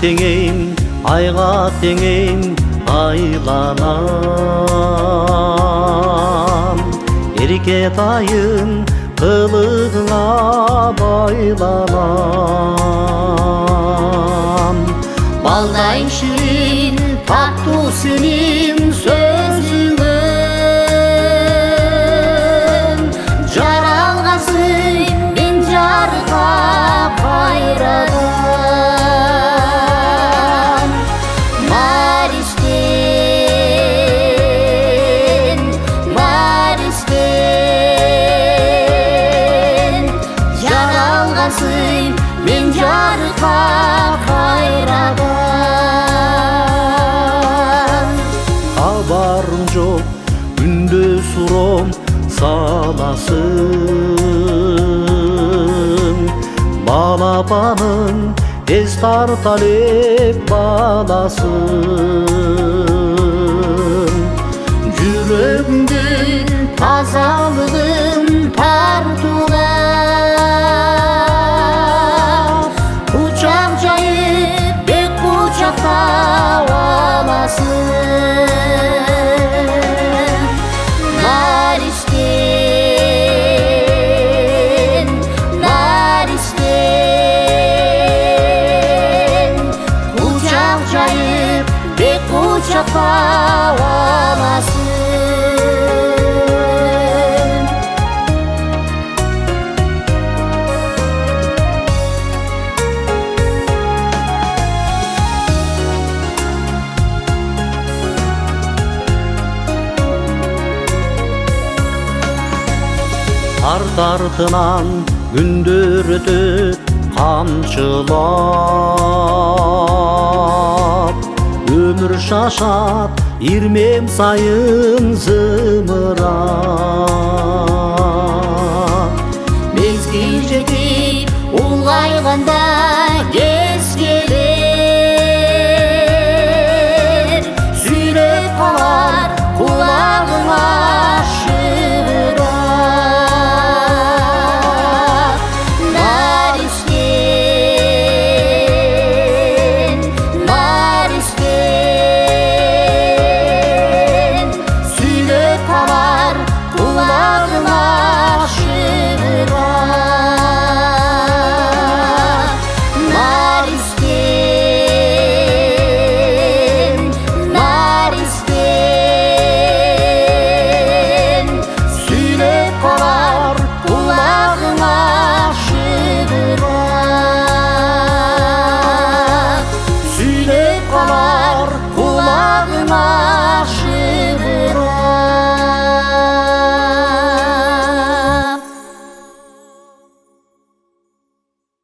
теңейм, айга теңейм, айланам. Эркек айын кылыгыңа байланам. Балдай ширин, таттуу сенин сөзүңөн, жаралгансың мен жарга кайрадан. Наристем, Наристем, жаралгансың мен жарга кайрадан. Хабарым жок, күндө суром саласың. Балапанын тез тарта элек баласын. Жүрөгүңдүн тазалыгын тартууга кучак жайып бек кучактап аласың. Наристем, Наристем, кучак жайып бек кучактап аласың. Арт артынан күндөр өтөт камчылап. Өмүр шашат ирмем сайын зымырап. Мезгил жетип улгайганда